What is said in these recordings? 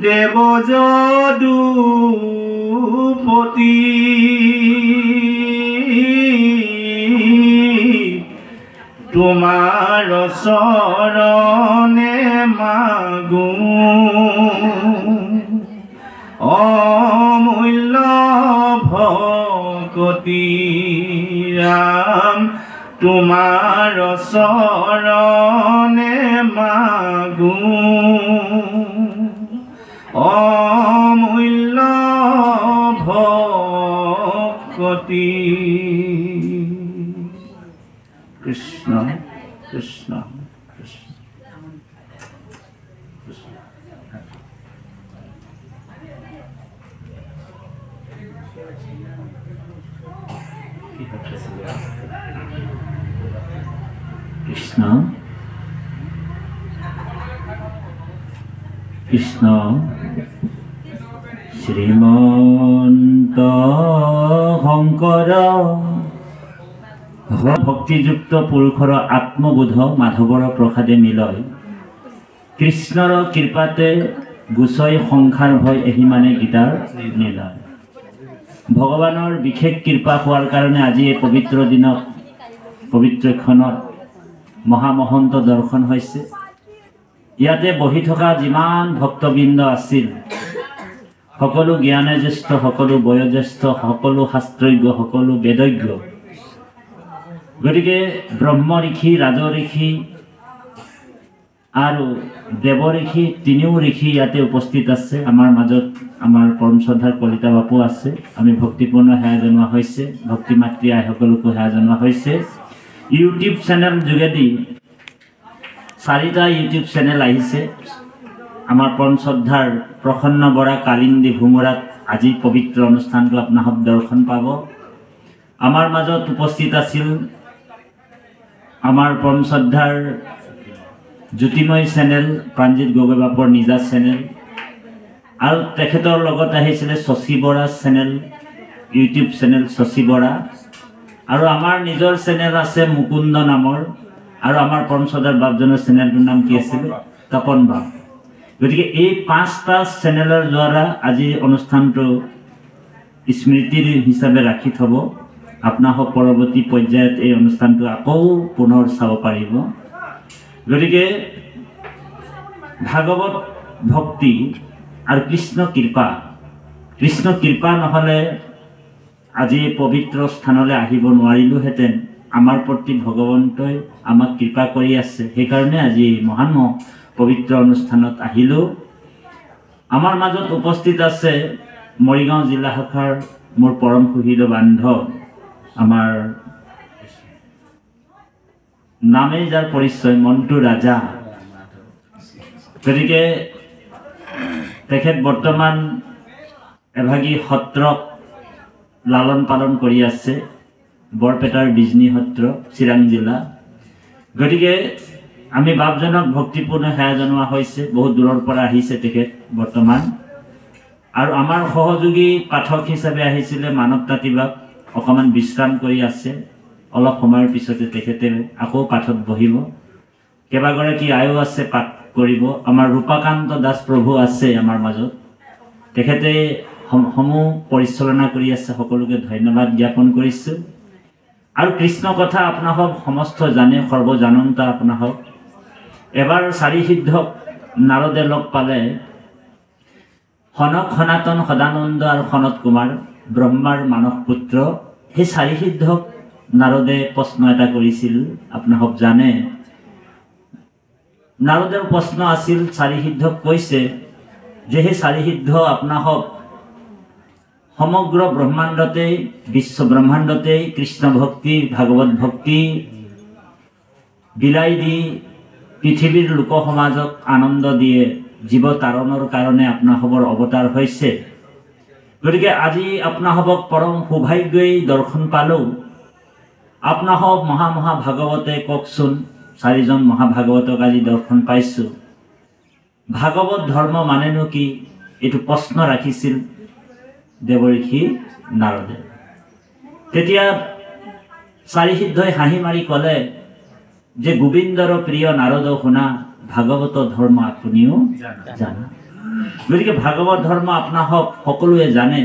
দেবযদুপতি তোমাৰ চৰণে মাগো অমূল্য ভকতি ৰাম তোমাৰ চৰণে মাগো অমূল্য ভকতি। কৃষ্ণ কৃষ্ণ কৃষ্ণ কৃষ্ণ কৃষ্ণ শ্ৰীমন্ত শংকৰ ভক্তিযুক্ত পুৰুষৰ আত্মবোধ মাধৱৰ প্ৰসাদে মিলয় কৃষ্ণৰ কৃপাতে গুচয় সংসাৰ ভয় এহিমানে গীতাৰ নীলয়। ভগৱানৰ বিশেষ কৃপা হোৱাৰ কাৰণে আজি এই পবিত্ৰ দিনত পবিত্ৰ ক্ষণত মহামহন্ত দৰ্শন হৈছে। ইয়াতে বহি থকা যিমান ভক্তবৃন্দ আছিল সকলো জ্ঞানে জ্যেষ্ঠ, সকলো বয়োজ্যেষ্ঠ, সকলো শাস্ত্ৰজ্ঞ, সকলো বেদজ্ঞ। গতিকে ব্ৰহ্ম ঋষি, ৰাজ ঋষি আৰু দেৱ ঋষি, তিনিও ঋষি ইয়াতে উপস্থিত আছে। আমাৰ মাজত আমাৰ পৰম শ্ৰদ্ধাৰ কলিতা বাপু আছে। আমি ভক্তিপূৰ্ণ সেৱা জনোৱা হৈছে, ভক্তি মাতৃ আইসকলকো সেৱা জনোৱা হৈছে। ইউটিউব চেনেল যোগেদি 4টা ইউটিউব চেনেল আহিছে। আমাৰ পৰম শ্ৰদ্ধাৰ প্ৰসন্ন বৰা কালিন্দী ভোমোৰাত আজি পবিত্ৰ অনুষ্ঠানটো আপোনাক দৰ্শন পাব। আমাৰ মাজত উপস্থিত আছিল আমাৰ পৰম শ্ৰদ্ধাৰ জ্যোতিময় চেনেল প্ৰাণজিৎ গগৈ বাপৰ নিজা চেনেল, আৰু তেখেতৰ লগত আহিছিলে Shashi Bora channel, YouTube channel Shashi Bora, আৰু আমাৰ নিজৰ চেনেল আছে মুকুন্দ নামৰ, আৰু আমাৰ পৰম শ্ৰদ্ধাৰ বাপজনৰ চেনেলটোৰ নাম কি আছিলে? তপন বাপ। গতিকে এই 5টা চেনেলৰ দ্বাৰা আজি অনুষ্ঠানটো স্মৃতি হিচাপে ৰাখি থ'ব। আপোনালোক পৰৱৰ্তী পৰ্যায়ত এই অনুষ্ঠানটো আকৌ পুনৰ চাব পাৰিব। গতিকে ভাগৱত ভক্তি আৰু কৃষ্ণ কৃপা নহ'লে আজি পবিত্ৰ স্থানলৈ আহিব নোৱাৰিলোহেঁতেন। আমাৰ প্ৰতি ভগৱন্তই আমাক কৃপা কৰি আছে, সেইকাৰণে আজি মহান পবিত্ৰ অনুষ্ঠানত আহিলোঁ। আমাৰ মাজত উপস্থিত আছে মৰিগাঁও জিলা শাখাৰ মোৰ পৰম সুহৃদ বান্ধৱ, আমাৰ নামেই যাৰ পৰিচয় মন্টু ৰাজা। গতিকে তেখেত বৰ্তমান এভাগী সত্ৰক লালন পালন কৰি আছে, বৰপেটাৰ বিজনী সত্ৰ, চিৰাং জিলা। গতিকে আমি বাপজনক ভক্তিপূৰ্ণ সেৱা জনোৱা হৈছে। বহুত দূৰৰ পৰা আহিছে তেখেত বৰ্তমান, আৰু আমাৰ সহযোগী পাঠক হিচাপে আহিছিলে মানৱ তাঁতী বাপ, অকণমান বিশ্ৰাম কৰি আছে। অলপ সময়ৰ পিছতে তেখেতে আকৌ পাঠত বহিব। কেইবাগৰাকী আয়ো আছে পাঠ কৰিব। আমাৰ ৰূপাকান্ত দাস প্ৰভু আছে আমাৰ মাজত, তেখেতে সমূহ পৰিচালনা কৰি আছে। সকলোকে ধন্যবাদ জ্ঞাপন কৰিছোঁ। আৰু কৃষ্ণ কথা আপোনালোক সমস্ত জানে, সৰ্বজানন্তা আপোনালোক। এবাৰ 4 সিদ্ধক নাৰদে লগ পালে, সনক, সনাতন, সদানন্দ আৰু সনত কুমাৰ, ব্ৰহ্মাৰ মানস পুত্ৰ। সেই 4 সিদ্ধক নাৰদে প্ৰশ্ন এটা কৰিছিল, আপোনালোক জানে। নাৰদৰ প্ৰশ্ন আছিল, 4 সিদ্ধক কৈছে যে সেই 4 সিদ্ধ আপোনালোক সমগ্ৰ ব্ৰহ্মাণ্ডতেই, বিশ্ব ব্ৰহ্মাণ্ডতেই কৃষ্ণ ভক্তি, ভাগৱত ভক্তি বিলাই দি পৃথিৱীৰ লোক সমাজক আনন্দ দিয়ে, জীৱ তাৰণৰ কাৰণে আপোনালোকৰ অৱতাৰ হৈছে। গতিকে আজি আপোনালোকক পৰম সৌভাগ্যই দৰ্শন পালোঁ। আপোনালোক মহা ভাগৱতে কওকচোন, 4জন মহাভাগৱতক আজি দৰ্শন পাইছোঁ। ভাগৱত ধৰ্ম মানেনো কি? এইটো প্ৰশ্ন ৰাখিছিল দেৱঋষি নাৰদে। তেতিয়া 4 সিদ্ধই হাঁহি মাৰি ক'লে যে গোবিন্দৰ প্ৰিয় নাৰদ শুনা, ভাগৱত ধৰ্ম আপুনিও জানা। গতিকে ভাগৱত ধৰ্ম আপোনাক সকলোৱে জানে।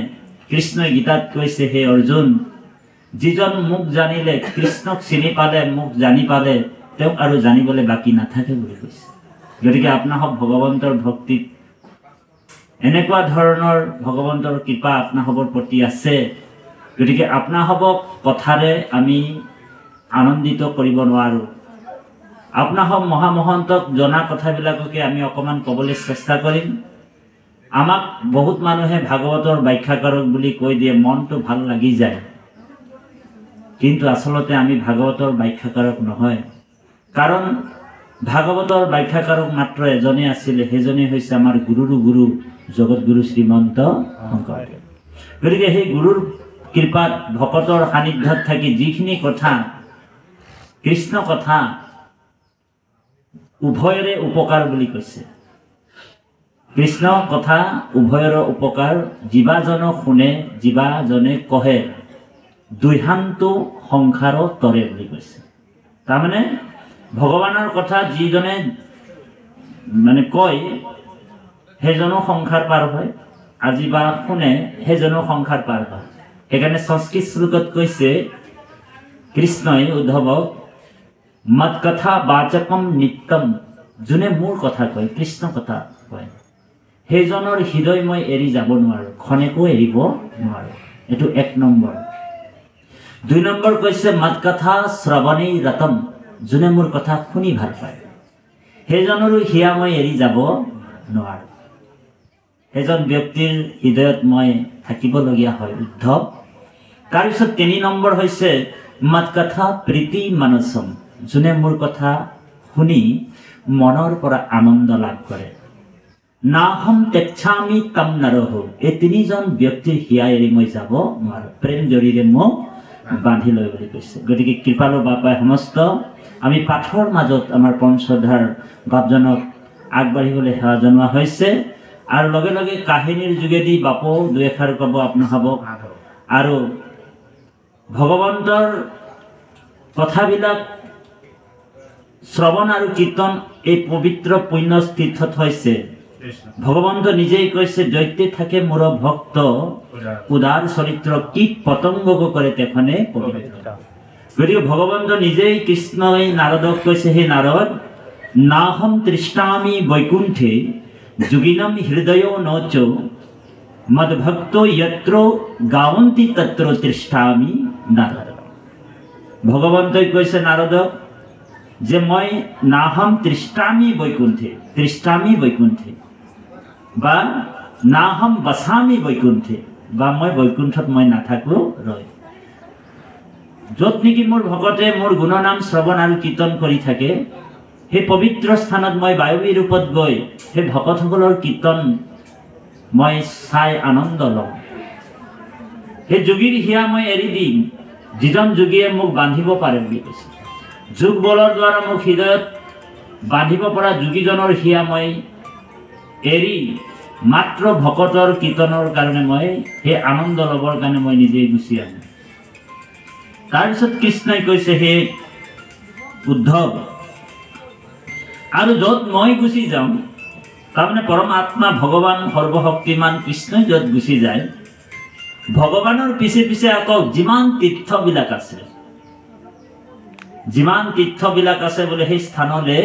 কৃষ্ণই গীতাত কৈছে, হে অৰ্জুন, যিজন মোক জানিলে, কৃষ্ণক চিনি পালে, মোক জানি পালে, তেওঁক আৰু জানিবলৈ বাকী নাথাকে বুলি কৈছে। গতিকে আপোনাক ভগৱন্তৰ ভক্তিত এনেকুৱা ধৰণৰ ভগৱন্তৰ কৃপা আপোনাসৱৰ প্ৰতি আছে। গতিকে আপোনাসৱক কথাৰে আমি আনন্দিত কৰিব নোৱাৰোঁ। আপোনাসৱ মহামহন্তক জনা কথাবিলাককে আমি অকণমান ক'বলৈ চেষ্টা কৰিম। আমাক বহুত মানুহে ভাগৱতৰ ব্যাখ্যাকাৰক বুলি কৈ দিয়ে, মনটো ভাল লাগি যায়। কিন্তু আচলতে আমি ভাগৱতৰ ব্যাখ্যাকাৰক নহয়। কাৰণ ভাগৱতৰ ব্যাখ্যাকাৰক মাত্ৰ এজনে আছিলে, সেইজনে হৈছে আমাৰ গুৰুৰো গুৰু জগতগুৰু শ্ৰীমন্ত শংকৰদেৱ। গতিকে সেই গুৰুৰ কৃপাত ভকতৰ সান্নিধ্যত থাকি যিখিনি কথা, কৃষ্ণ কথা উভয়ৰে উপকাৰ বুলি কৈছে। কৃষ্ণ কথা উভয়ৰ উপকাৰ, জীৱাজন শুনে জীৱাজনে কহে, দুহান্তু সংসাৰ তৰে বুলি কৈছে। তাৰমানে ভগৱানৰ কথা যিজনে মানে কয় সেইজনো সংসাৰ পাৰ হয়, আজি বা শুনে সেইজনো সংসাৰ পাৰ হয়। সেইকাৰণে সংস্কৃত শ্লোকত কৈছে কৃষ্ণই উদ্ধৱক, মত কথা বাচকম নিত্যম, যোনে মোৰ কথা কয়, কৃষ্ণ কথা কয়, সেইজনৰ হৃদয় মই এৰি যাব নোৱাৰোঁ, ক্ষণেকো এৰিব নোৱাৰোঁ। এইটো 1 নম্বৰ। 2 নম্বৰ কৈছে, মত কথা শ্ৰৱণেই ৰতম, যোনে মোৰ কথা শুনি ভাল পায়, সেইজনৰো হিয়া মই এৰি যাব নোৱাৰোঁ। সেইজন ব্যক্তিৰ হৃদয়ত মই থাকিবলগীয়া হয় উদ্ধৱ। তাৰপিছত 3 নম্বৰ হৈছে, মত কথা প্ৰীতি মানসম, যোনে মোৰ কথা শুনি মনৰ পৰা আনন্দ লাভ কৰে, নাহম তেচ্ছামি তম নৰহ, এই 3জন ব্যক্তিৰ হিয়া এৰি মই যাব নোৱাৰোঁ, প্ৰেম জৰিৰে মোক বান্ধি লয় বুলি কৈছে। গতিকে কৃপালু বাপাই সমস্ত আমি পাঠৰ মাজত আমাৰ পৰম শ্ৰদ্ধাৰ বাপজনক আগবাঢ়িবলৈ সেৱা জনোৱা হৈছে। আৰু লগে লগে কাহিনীৰ যোগেদি বাপো 2 এষাৰ ক'ব আপোনাসৱক। আৰু ভগৱন্তৰ কথাবিলাক শ্ৰৱণ আৰু কীৰ্তন এই পবিত্ৰ পুণ্য তীৰ্থত হৈছে। ভগৱন্ত নিজেই কৈছে, দৈত্যে থাকে মোৰ ভক্ত, উদাৰ চৰিত্ৰ কীট পতংগক কৰে তেখনে পবিত্ৰ। গতিকে ভগৱন্ত নিজেই কৃষ্ণই নাৰদক কৈছে, হে নাৰদ, নাহম তৃষ্ণামি বৈকুণ্ঠে যোগিনম হৃদয় নচ, মদভক্ত যত্ৰ গাৱন্তি তত্ৰ তৃষ্ণামি নাৰদ। ভগৱন্তই কৈছে নাৰদক যে মই নাহম তৃষ্ণামি বৈকুণ্ঠে, তৃষ্ণামি বৈকুণ্ঠে, বা নাহম বসামি বৈকুণ্ঠে, বা মই বৈকুণ্ঠত মই নাথাকো ৰয়। য'ত নেকি মোৰ ভকতে মোৰ গুণনাম শ্ৰৱণ আৰু কীৰ্তন কৰি থাকে, সেই পবিত্ৰ স্থানত মই বায়ুবী ৰূপত গৈ সেই ভকতসকলৰ কীৰ্তন মই চাই আনন্দ লওঁ। সেই যোগীৰ হিয়া মই এৰি দিম, যিজন যোগীয়ে মোক বান্ধিব পাৰে বুলি কৈছে। যোগ বলৰ দ্বাৰা মোক হৃদয়ত বান্ধিব পৰা যোগীজনৰ হিয়া মই এৰি মাত্ৰ ভকতৰ কীৰ্তনৰ কাৰণে মই সেই আনন্দ ল'বৰ কাৰণে মই নিজেই গুচি আহোঁ। তাৰপিছত কৃষ্ণই কৈছে, হে উদ্ধৱ, আৰু য'ত মই গুচি যাওঁ, তাৰমানে পৰমাত্মা ভগৱান সৰ্বশক্তিমান কৃষ্ণই য'ত গুচি যায়, ভগৱানৰ পিছে পিছে আকৌ যিমান তীৰ্থবিলাক আছে, যিমান তীৰ্থবিলাক আছে বোলে, সেই স্থানলৈ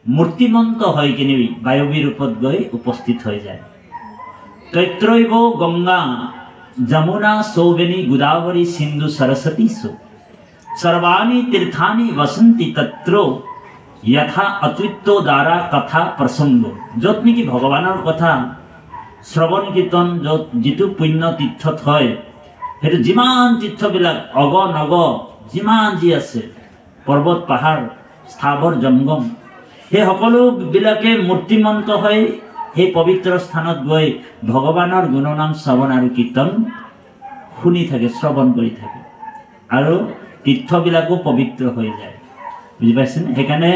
মূৰ্তিমন্ত হৈ কিনে বায়ুবী ৰূপত গৈ উপস্থিত হৈ যায়। তৈত্ৰৈব গংগা যমুনা সৌবেনী গোদাবৰী সিন্ধু সৰস্বতী সু, সৰ্বাণি তীर्थानि वसन्ति तत्र यथा अतृत्व দ্বাৰা কথা প্ৰসংগ। য'ত নেকি ভগৱানৰ কথা শ্ৰৱণ কীৰ্তন য'ত যিটো পুণ্য তীৰ্থত হয়, সেইটো যিমান তীৰ্থবিলাক অগ নগ যিমান যি আছে, পৰ্বত পাহাৰ স্থাৱৰ জংগম, সেই সকলোবিলাকে মূৰ্তিমন্ত হৈ সেই পবিত্ৰ স্থানত গৈ ভগৱানৰ গুণনাম শ্ৰৱণ আৰু কীৰ্তন শুনি থাকে, শ্ৰৱণ কৰি থাকে, আৰু তীৰ্থবিলাকো পবিত্ৰ হৈ যায়। বুজি পাইছেনে? সেইকাৰণে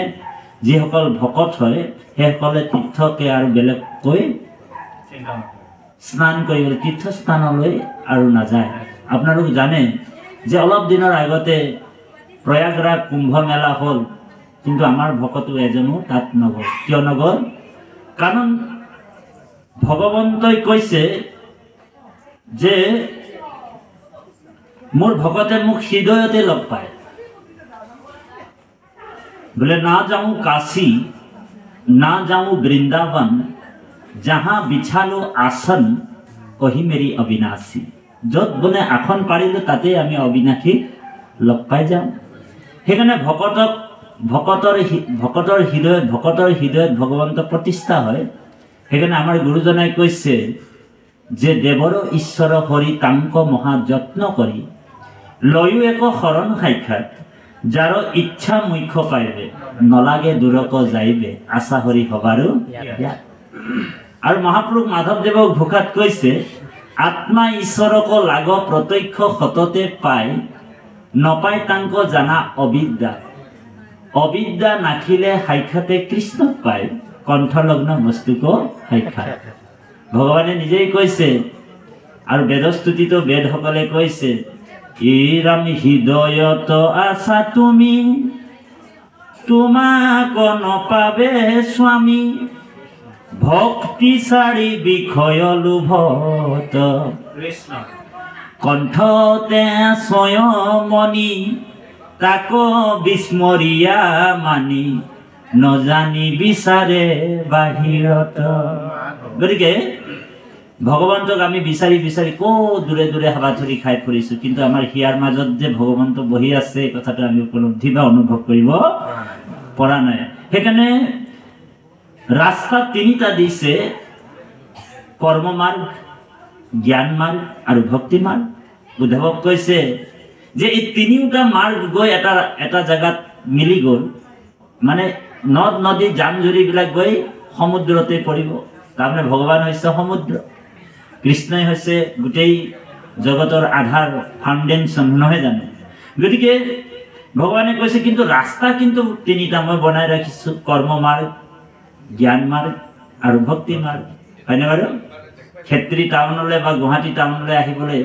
যিসকল ভকত হয় সেইসকলে তীৰ্থকে আৰু বেলেগকৈ স্নান কৰিবলৈ তীৰ্থস্থানলৈ আৰু নাযায়। আপোনালোক জানে যে অলপ দিনৰ আগতে প্ৰয়াগৰাজ কুম্ভ মেলা হ'ল, কিন্তু আমাৰ ভকতো এজনো তাত নগ'ল। কিয় নগ'ল? কাৰণ ভগৱন্তই কৈছে যে মোৰ ভকতে মোক হৃদয়তে লগ পায়। बोले ना जाऊं काशी ना जाऊं वृंदावन जहाँ बिछालो आसन वही मेरी अविनाशी। য'ত বোলে আসন পাৰিলো তাতে আমি অবিনাশী লগ পাই যাম। সেইকাৰণে ভকতৰ হৃদয়ত ভগৱন্ত প্ৰতিষ্ঠা হয়। সেইকাৰণে আমাৰ গুৰুজনাই কৈছে যে দেৱৰ ঈশ্বৰ হৰি তাংক মহা যত্ন কৰি লয়ো এক শৰণ সাক্ষাৎ যাৰ ইচ্ছা মুখ্য পাইবে নলাগে দূৰক যাইবে আশা হৰি হবাৰো। আৰু মহাপুৰুষ মাধৱদেৱক ঘোষাত কৈছে আত্মা ঈশ্বৰক লাগ প্ৰত্যক্ষ সততে পায় নপায় তাংক জানা অবিদ্যা। অবিদ্যা নাখিলে সাক্ষাতে কৃষ্ণক পায় কণ্ঠলগ্ন বস্তুক সাক্ষাৎ। ভগৱানে নিজেই কৈছে আৰু বেদস্তুতিতো বেদসকলে কৈছে ইৰাম হৃদয়ত আছা তুমি তোমাক নপাবে স্বামী ভক্তি চাৰি বিষয় লোভত কণ্ঠতে স্বয়মণি তাক বিস্মৰিয়া মানি নজানি বিচাৰে বাহিৰত। গতিকে ভগৱন্তক আমি বিচাৰি বিচাৰি ক'ত দূৰে দূৰে হাবাথুৰি খাই ফুৰিছোঁ, কিন্তু আমাৰ হিয়াৰ মাজত যে ভগৱন্ত বহি আছে এই কথাটো আমি উপলব্ধি বা অনুভৱ কৰিব পৰা নাই। সেইকাৰণে ৰাস্তা তিনিটা দিছে, কৰ্ম মাৰ্গ, জ্ঞান মাৰ্গ আৰু ভক্তি মাৰ্গ। উদ্ধৱক কৈছে যে এই তিনিওটা মাৰ্গ গৈ এটা জেগাত মিলি গ'ল, মানে নদ নদী জান জুৰিবিলাক গৈ সমুদ্ৰতে পৰিব। তাৰমানে ভগৱান হৈছে সমুদ্ৰ, কৃষ্ণই হৈছে গোটেই জগতৰ আধাৰ ফাউণ্ডেশ্যন, নহয় জানো? গতিকে ভগৱানে কৈছে কিন্তু ৰাস্তা কিন্তু তিনিটা মই বনাই ৰাখিছোঁ, কৰ্ম মাৰ্গ, জ্ঞান মাৰ্গ আৰু ভক্তি মাৰ্গ। হয়নে বাৰু? ক্ষেত্ৰী টাউনলৈ বা গুৱাহাটী টাউনলৈ আহিবলৈ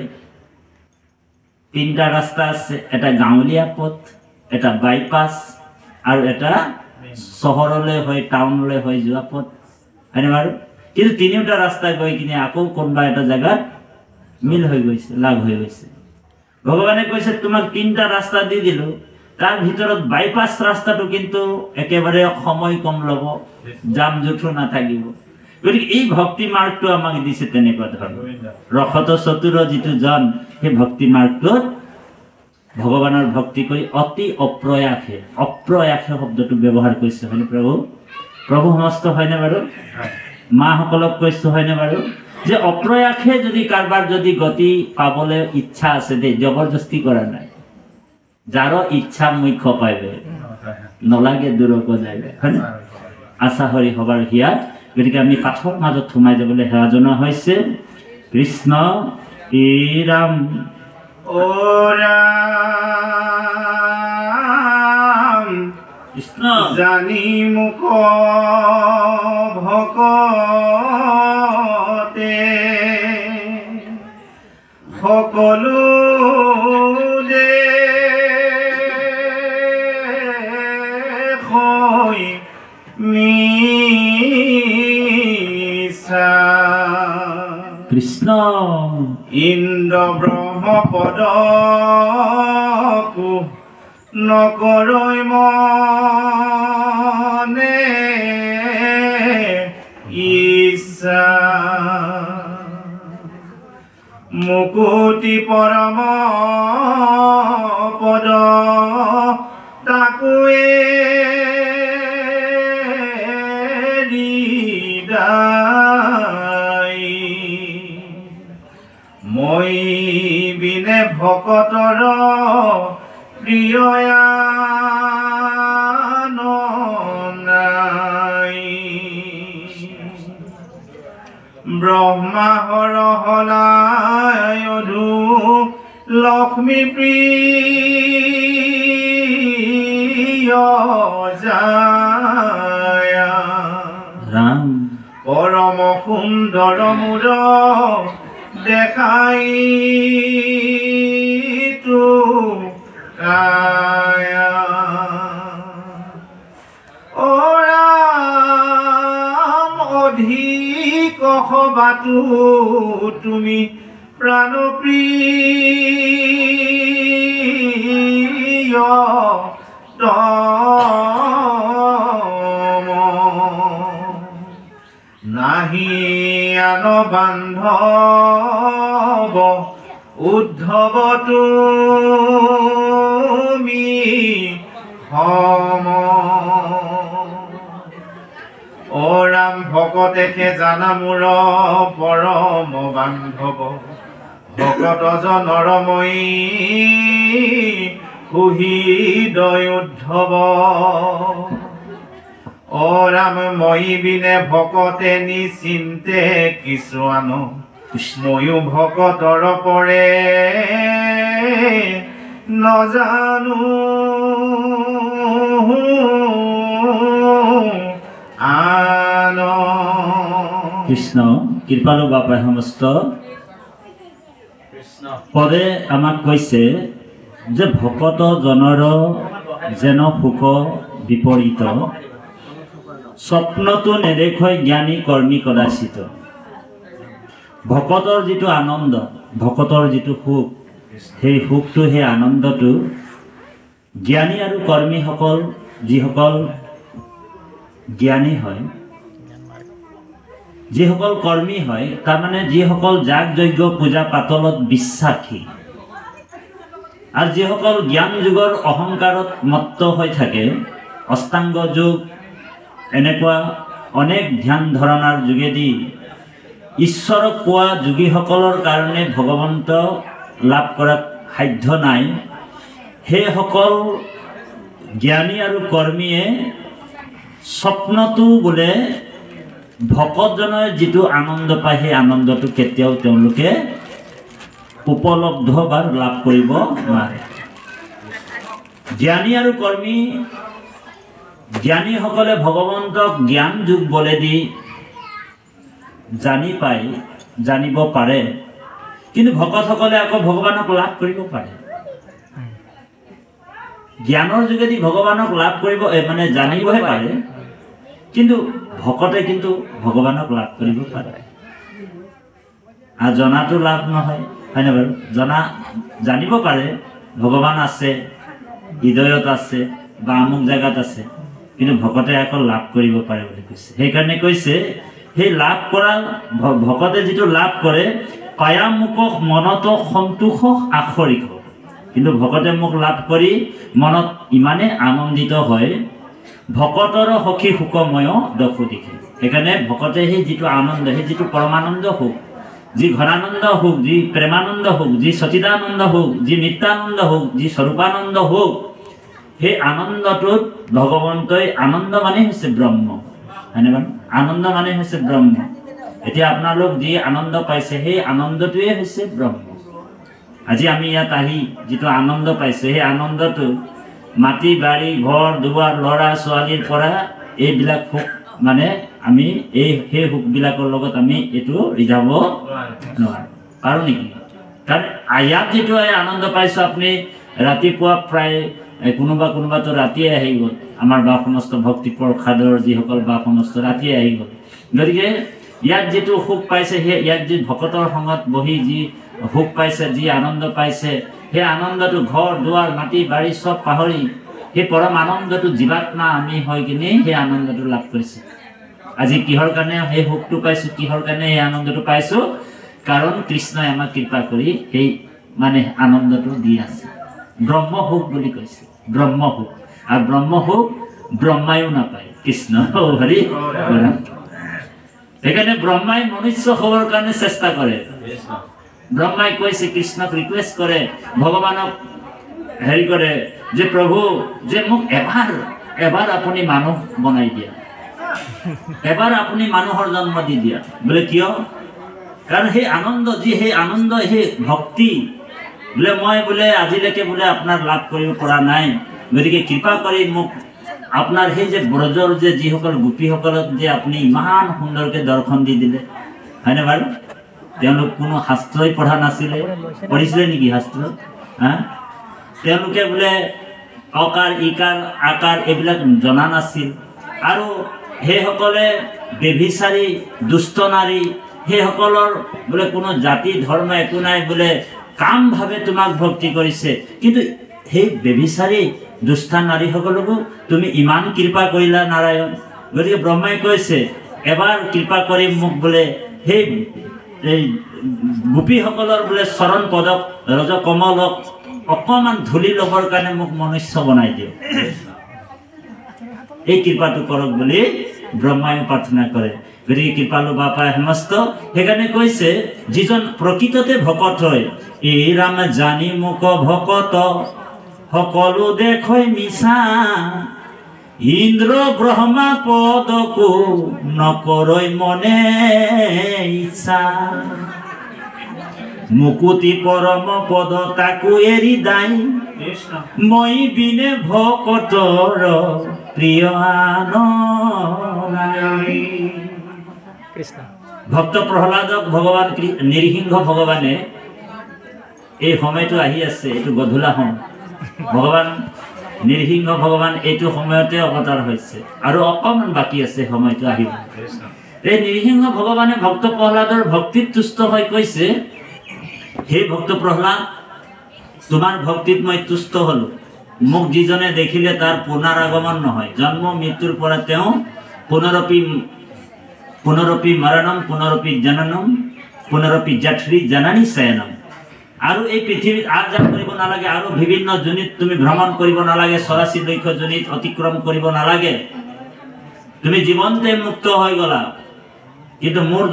তিনিটা ৰাস্তা আছে, এটা গাঁৱলীয়া পথ, এটা বাইপাছ আৰু এটা চহৰলৈ হৈ টাউনলৈ হৈ যোৱা পথ। হয়নে বাৰু? কিন্তু তিনিওটা ৰাস্তা গৈ কিনে আকৌ কোনোবা এটা জেগাত মিল হৈ গৈছে, লাভ হৈ গৈছে। ভগৱানে কৈছে তোমাক তিনিটা ৰাস্তা দি দিলোঁ, তাৰ ভিতৰত বাইপাছ ৰাস্তাটো কিন্তু একেবাৰে সময় কম ল'ব, জাম জোঁথো নাথাকিব। গতিকে এই ভক্তি মাৰ্গটো আমাক দিছে তেনেকুৱা ধৰণৰ ৰসত চতুৰ যিটো জন, সেই ভক্তি মাৰ্গটোত ভগৱানৰ ভক্তি কৰি অতি অপ্ৰয়াসে শব্দটো ব্যৱহাৰ কৰিছে। হয়নে প্ৰভু? প্ৰভু সমস্ত হয়নে বাৰু? মাসকলক কৈছোঁ হয়নে বাৰু? যে অপ্ৰয়াসে যদি কাৰোবাৰ যদি গতি পাবলৈ ইচ্ছা আছে দেই, জবৰদস্তি কৰা নাই, যাৰ ইচ্ছা মুখ্য পাইবে নলাগে দূৰক যাইবে। হয়নে? আশা হৰি হবাৰ হিয়াত। গতিকে আমি পাঠৰ মাজত সোমাই যাবলৈ সেৱা জনোৱা হৈছে। কৃষ্ণ ৰাম ও ৰাম কৃষ্ণ জানি মুখ ভকতে সকলো যে হৈ মিছা কৃষ্ণ ইন্দ্ৰ ব্ৰহ্মপদকো নকৰৈ মনে ইচ্ছা মুকুতি পৰম পদ তাকো মই বিনে ভকতৰ প্ৰিয়য়ান নাই ব্ৰহ্মা হৰহলায়ধু লক্ষ্মী প্ৰিয় যায় ৰাম পৰম সুন্দৰ মূৰ দেখাই তো ও ৰাম অধিক সবাতো তুমি প্ৰাণপ্ৰিয় তম নাহি আন বান্ধৱ উদ্ধৱ তুমি সম ও ৰাম ভকতেহে জানা মোৰ পৰম বান্ধৱ ভকত জনৰময়ী সুহৃদয় উদ্ধৱ ও ৰাম মই বিনে ভকতে নিচিন্তে কিছু আনো ময়ো ভকতৰ পৰে নজানো আন কৃষ্ণ কৃপালু বাপাই সমস্ত পদে আমাক কৈছে যে ভকত জনৰ যেন সুখ বিপৰীত স্বপ্নটো নেদেখৈ জ্ঞানী কৰ্মী কদাচিত ভকতৰ যিটো আনন্দ ভকতৰ যিটো সুখ সেই সুখটো সেই আনন্দটো জ্ঞানী আৰু কৰ্মীসকল যিসকল জ্ঞানী হয় যিসকল কৰ্মী হয় তাৰমানে যিসকল যাগ যজ্ঞ পূজা পাতলত বিশ্বাসী আৰু যিসকল জ্ঞান যুগৰ অহংকাৰত মত্ত হৈ থাকে অষ্টাংগ যোগ এনেকুৱা অনেক ধ্যান ধাৰণাৰ যোগেদি ঈশ্বৰক পোৱা যোগীসকলৰ কাৰণে ভগৱন্ত লাভ কৰাত সাধ্য নাই সেইসকল জ্ঞানী আৰু কৰ্মীয়ে স্বপ্নটো বোলে ভকতজনে যিটো আনন্দ পায় সেই আনন্দটো কেতিয়াও তেওঁলোকে উপলব্ধ বা লাভ কৰিব নোৱাৰে জ্ঞানী আৰু কৰ্মী জ্ঞানীসকলে ভগৱন্তক জ্ঞান যোগ বলেদি জানি পায় জানিব পাৰে কিন্তু ভকতসকলে আকৌ ভগৱানক লাভ কৰিব পাৰে জ্ঞানৰ যোগেদি ভগৱানক লাভ কৰিব মানে জানিবহে পাৰে কিন্তু ভকতে কিন্তু ভগৱানক লাভ কৰিব পাৰে আৰু জনাটো লাভ নহয় হয়নে বাৰু জানিব পাৰে ভগৱান আছে হৃদয়ত আছে বা আমুক জেগাত আছে কিন্তু ভকতে আকৌ লাভ কৰিব পাৰে বুলি কৈছে সেইকাৰণে কৈছে সেই লাভ কৰা ভকতে যিটো লাভ কৰে কায়ামুখ মনত সন্তোষ আখৰিক কিন্তু ভকতে মোক লাভ কৰি মনত ইমানে আনন্দিত হয় ভকতৰ সখী সুখময় দশো দেখি সেইকাৰণে ভকতে সেই যিটো আনন্দ সেই যিটো পৰমানন্দ সুখ যি ঘনানন্দ সুখ যি প্ৰেমানন্দ সুখ যি সচিদানন্দ সুখ যি নিত্যানন্দ সুখ যি স্বৰূপানন্দ সুখ সেই আনন্দটোত ভগৱন্তই আনন্দ মানে হৈছে ব্ৰহ্ম হয়নে বাৰু আনন্দ মানে হৈছে ব্ৰহ্ম এতিয়া আপোনালোক যি আনন্দ পাইছে সেই আনন্দটোৱে হৈছে ব্ৰহ্ম আজি আমি ইয়াত আহি যিটো আনন্দ পাইছে সেই আনন্দটো মাটি বাৰী ঘৰ দুৱাৰ ল'ৰা ছোৱালীৰ পৰা এইবিলাক সুখ মানে আমি সেই সুখবিলাকৰ লগত আমি এইটো ৰিজাব নোৱাৰোঁ পাৰোঁ নেকি কাৰণ ইয়াত যিটো আনন্দ পাইছোঁ আপুনি ৰাতিপুৱা প্ৰায় কোনোবাতো ৰাতিয়ে আহি গ'ল আমাৰ বা সমস্ত ভক্তি প্ৰসাদৰ যিসকল বা সমস্ত ৰাতিয়ে আহি গ'ল গতিকে ইয়াত যিটো সুখ পাইছে সেই ইয়াত যি ভকতৰ সংগত বহি যি সুখ পাইছে যি আনন্দ পাইছে সেই আনন্দটো ঘৰ দুৱাৰ মাটি বাৰী চব পাহৰি সেই পৰম আনন্দটো জীৱাত্মা আমি হৈ কিনে সেই আনন্দটো লাভ কৰিছে আজি কিহৰ কাৰণে সেই সুখটো পাইছোঁ কিহৰ কাৰণে সেই আনন্দটো পাইছোঁ কাৰণ কৃষ্ণই আমাক কৃপা কৰি সেই মানে আনন্দটো দি আছে ব্ৰহ্ম সুখ বুলি কৈছে ব্ৰহ্ম সুখ আৰু ব্ৰহ্ম সুখ ব্ৰহ্মায়ো নাপায় কৃষ্ণ হৰি সেইকাৰণে ব্ৰহ্মাই মনুষ্য হ'বৰ কাৰণে চেষ্টা কৰে ব্ৰহ্মাই কৈছে কৃষ্ণক ৰিকুৱেষ্ট কৰে ভগৱানক হেৰি কৰে যে প্ৰভু যে মোক এবাৰ আপুনি মানুহ বনাই দিয়া এবাৰ আপুনি মানুহৰ জন্ম দি দিয়া বোলে কিয় কাৰণ সেই আনন্দ সেই ভক্তি বোলে মই বোলে আজিলৈকে বোলে আপোনাৰ লাভ কৰিব পৰা নাই গতিকে কৃপা কৰি মোক আপোনাৰ সেই যে ব্ৰজৰ যে যিসকল গোপীসকলক যে আপুনি ইমান সুন্দৰকৈ দৰ্শন দি দিলে হয়নে বাৰু তেওঁলোক কোনো শাস্ত্ৰই পঢ়া নাছিলে পঢ়িছিলে নেকি শাস্ত্ৰ তেওঁলোকে বোলে অকাৰ ইকাৰ আকাৰ এইবিলাক জনা নাছিল আৰু সেইসকলে বেভিচাৰী দুষ্ট নাৰী সেইসকলৰ বোলে কোনো জাতি ধৰ্ম একো নাই বোলে কামভাৱে তোমাক ভক্তি কৰিছে, কিন্তু সেই বেভিচাৰী দুষ্টা নাৰীসকলকো তুমি ইমান কৃপা কৰিলা নাৰায়ণ। গতিকে ব্ৰহ্মাই কৈছে এবাৰ কৃপা কৰি মোক বোলে সেই গোপীসকলৰ বোলে চৰণ পদক ৰজ কমলক অকণমান ধূলি ল'বৰ কাৰণে মোক মনুষ্য বনাই দিওঁ, এই কৃপাটো কৰক বুলি ব্ৰহ্মাই প্ৰাৰ্থনা কৰে। গতিকে কৃপালু বাপাই সমস্ত সেইকাৰণে কৈছে যিজন প্ৰকৃততে ভকত হয়, এই ৰাম জানি মোক ভকত সকলো দেখৈ মিছা, ইন্দ্ৰ ব্ৰহ্মা পদকো নকৰৈ মনে ইচ্ছা, মুকুতি পৰম পদ তাকো এৰি দাই, মই বিনে ভকতৰ প্ৰিয় আন নাই। ভক্ত প্ৰহ্লাদক ভগৱান নৃসিংহ ভগৱানে এই সময়টো আহি আছে, এইটো গধূলা সময়, ভগৱান নৃসিংহ ভগৱান এইটো সময়তে অৱতাৰ হৈছে আৰু অকণমান বাকী আছে সময়টো আহিব। এই নৃসিংহ ভগৱানে ভক্ত প্ৰহ্লাদৰ ভক্তিত তুষ্ট হৈ কৈছে, হে ভক্ত প্ৰহ্লাদ, তোমাৰ ভক্তিত মই তুষ্ট হলো। মোক যিজনে দেখিলে তাৰ পুনৰাগমন নহয়, জন্ম মৃত্যুৰ পৰা তেওঁ পুনৰপি মৰণম পুনৰপি জননম পুনৰপি জঠৰি জননী শয়নম। আৰু এই পৃথিৱীত আহ-যাহ কৰিব নালাগে, আৰু বিভিন্ন যোনিত তুমি ভ্ৰমণ কৰিব নালাগে, 84 লক্ষ যোনিত অতিক্ৰম কৰিব নালাগে, তুমি জীৱনতে মুক্ত হৈ গলা। কিন্তু মোৰ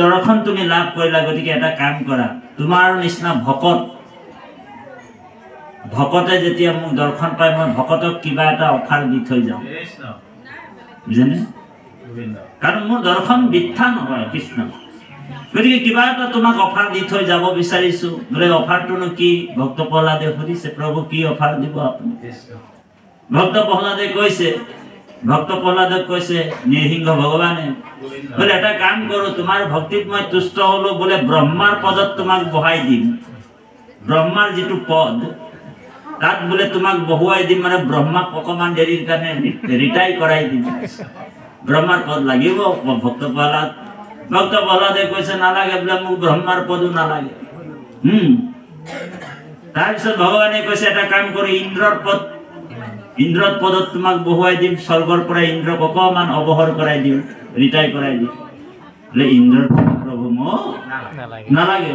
দৰ্শন তুমি লাভ কৰিলা। গতিকে এটা কাম কৰা, তোমাৰ নিচিনা ভকতে যেতিয়া মোক দৰ্শন পায়, মই ভকতক কিবা এটা অফাৰ দি থৈ যাওঁ, বুজিনে? কাৰণ মোৰ দৰ্শন বৃথা নহয় কৃষ্ণ। গতিকে কিবা এটা তোমাক অফাৰ দি থৈ যাব বিচাৰিছো। বোলে অফাৰটোনো কি? ভক্ত প্ৰহ্লাদে সুধিছে, প্ৰভু কি অফাৰ দিব আপুনি? ভক্ত প্ৰহ্লাদক কৈছে নৃসিংহ ভগৱানে, বোলে এটা কাম কৰো, তোমাৰ ভক্তিত মই তুষ্ট হলো, বোলে ব্ৰহ্মাৰ পদত তোমাক বহাই দিম। ব্ৰহ্মাৰ যিটো পদ তাত বোলে তোমাক বহুৱাই দিম, মানে ব্ৰহ্মাক অকমান দেৰিৰ কাৰণে ৰিটায়াৰ কৰাই দিম। ব্ৰহ্মাৰ পদ লাগিব ভক্ত প্ৰহ্লাদে কৈছে নালাগে, বোলে মোক ব্ৰহ্মাৰ পদো নালাগে। তাৰপিছত ভগৱানে কৈছে এটা কাম কৰি ইন্দ্ৰৰ পদত তোমাক বহুৱাই দিম, স্বৰ্গৰ পৰা ইন্দ্ৰক অকমান অৱসৰ কৰাই দিম, ৰিটায়াৰ কৰাই দিম। বোলে ইন্দ্ৰৰ প্ৰভু মোক নালাগে,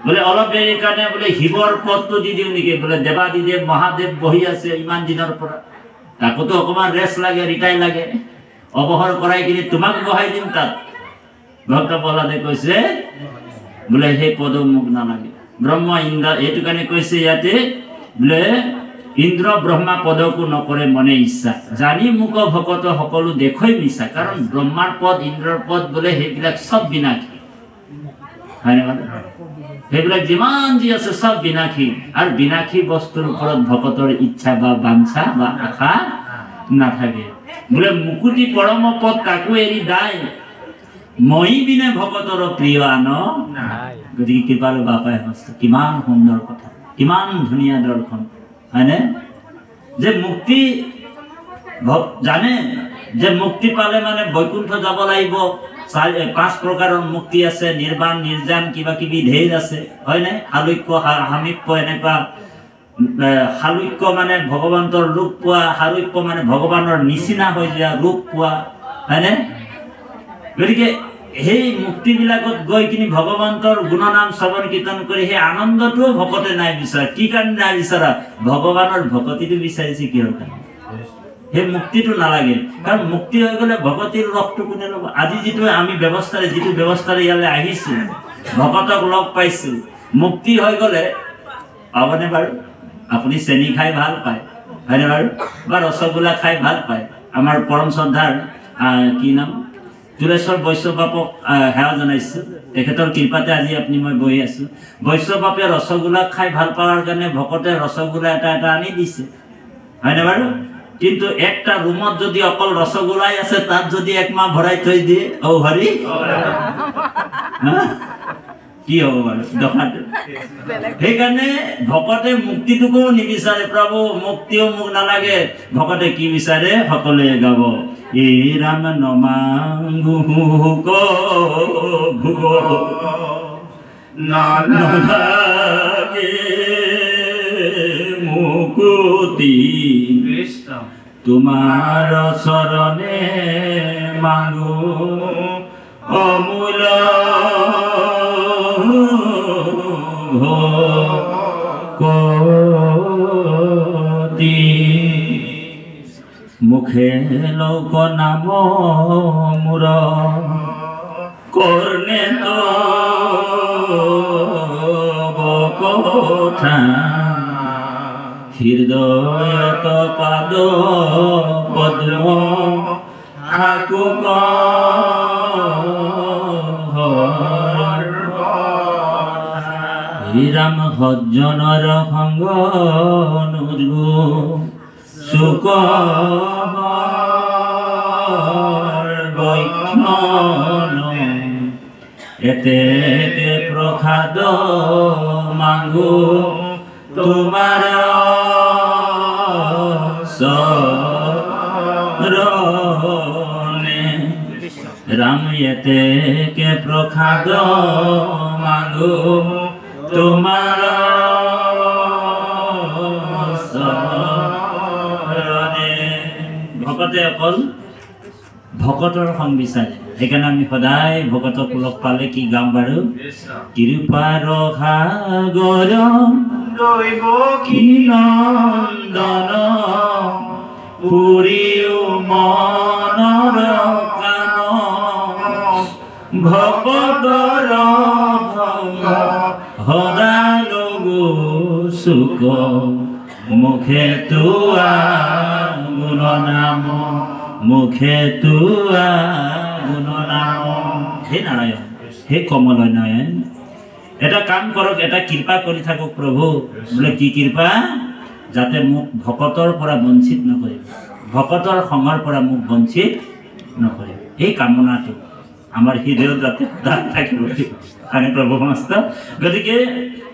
বোলে অলপ দেৰিৰ কাৰণে বোলে শিৱৰ পদটো দি দিওঁ নেকি? বোলে দেৱাদিদেৱ মহাদেৱ বহি আছে ইমান দিনৰ পৰা, তাকোতো অকমান ৰেষ্ট লাগে, ৰিটায়াৰ লাগে, অৱসৰ কৰাই কিনে তোমাক বহাই দিম তাত। ভক্ত প্ৰহ্লাদে কৈছে বোলে সেই পদ মোক নালাগে। ব্ৰহ্ম ইন্দ্ৰ এইটো কাৰণে কৈছে ইয়াতে, বোলে ইন্দ্ৰ ব্ৰহ্মা পদকো নকৰে মনে ইচ্ছা, জানি মোক ভকত সকলো দেখৈ মিছা। কাৰণ ব্ৰহ্মাৰ পদ ইন্দ্ৰৰ পদ বোলে সেইবিলাক চব বিনাশী, হয়নে? সেইবিলাক যিমান যি আছে চব বিনাশী, আৰু বিনাশী বস্তুৰ ওপৰত ভকতৰ ইচ্ছা বা বাঞ্ছা বা আশা নাথাকে। বোলে মুকুতি পৰম পদ তাকো এৰি দাই, মই বিনে ভকতৰ প্ৰিয় আন নাই। গতিকে কৃপালু বাপাই সমস্ত কিমান সুন্দৰ কথা, কিমান ধুনীয়া দৰ্শন, হয়নে? যে মুক্তি জানে যে মুক্তি পালে মানে বৈকুণ্ঠ যাব লাগিব। 5 প্ৰকাৰৰ মুক্তি আছে, নিৰ্বাণ নিৰ্জান কিবা কিবি ঢেৰ আছে, হয়নে? হালুক্য হামিপ্য, এনেকুৱা হালুক্য মানে ভগৱন্তৰ ৰূপ পোৱা, হালুক্য মানে ভগৱানৰ নিচিনা হৈ যোৱা ৰূপ পোৱা, হয়নে? গতিকে সেই মুক্তিবিলাকত গৈ কিনি ভগৱন্তৰ গুণনাম শ্ৰৱণ কীৰ্তন কৰি সেই আনন্দটোও ভকতে নাই বিচৰা। কি কাৰণে নাই বিচৰা? ভগৱানৰ ভকতিটো বিচাৰিছে কিহৰ কাৰণে? সেই মুক্তিটো নালাগে। কাৰণ মুক্তি হৈ গ'লে ভকতিৰ ৰসটো কোনে ল'ব? আজি যিটো ব্যৱস্থাৰে ইয়ালৈ আহিছো, ভকতক লগ পাইছো, মুক্তি হৈ গ'লে পাবনে বাৰু? আপুনি চেনি খাই ভাল পায়, হয়নে বাৰু? বা ৰসগোল্লা খাই ভাল পায়। আমাৰ পৰম শ্ৰদ্ধাৰ কি নাম, তুলেশ্বৰ বৈষ্ণৱ বাপক সেৱা জনাইছো, তেখেতৰ কৃপাতে আজি আপুনি মই বহি আছো। বৈষ্ণৱ বাপে ৰসগোল্লা খাই ভাল পাৱাৰ কাৰণে ভকতে ৰসগোল্লা এটা আনি দিছে, হয়নে বাৰু? কিন্তু একটা ৰুমত যদি অকল ৰসগোল্লাই আছে, তাত যদি 1 মাহ ভৰাই থৈ দিয়ে, ঔ হৰি কি হ'ব বাৰু দখাটো সেইকাৰণে ভকতে মুক্তিটোকো নিবিচাৰে প্ৰভু মুক্তিও মোক নালাগে ভকতে কি বিচাৰে সকলোৱে গাব এই ৰাম নমাংগু ভোগ নালাগে মুকুতি কৃষ্ণ তোমাৰ চৰণে মাগো অমূল্য ভকতি মুখে লোক নাম মোৰ কৰ্ণে কথা হৃদয়ত পাদ পদ্ম ঠাকুৰ ৰাম সজ্জনৰ সংগ নুজু সুখ বৈষ্ণৱ এতে প্ৰসাদ মাগো তোমাৰ চৰণে ৰাম এতে প্ৰসাদ মাগো তোমাৰ চৰণে ভকতে অকল ভকতৰ সং বিচাৰে সেইকাৰণে আমি সদায় ভকতক লগ পালে কি গাম বাৰু কৃপাৰ সাগৰ দৈব কি নন্দন পুৰিও মনৰ কাম ভকতৰ ভঙ্গ সদায় সুখ মুখে তোৱা গুণ নাম মুখে তোৱা গুণ নাম হে নাৰায়ণ হে কমল নয়ন এটা কাম কৰক এটা কৃপা কৰি থাকক প্ৰভু বোলে কি কৃপা যাতে মোক ভকতৰ পৰা বঞ্চিত নকৰিব ভকতৰ সংগৰ পৰা মোক বঞ্চিত নকৰিব এই কামনাটো আমাৰ হৃদয়ত যাতে সদায় থাকিব আমি প্ৰভু সমস্ত গতিকে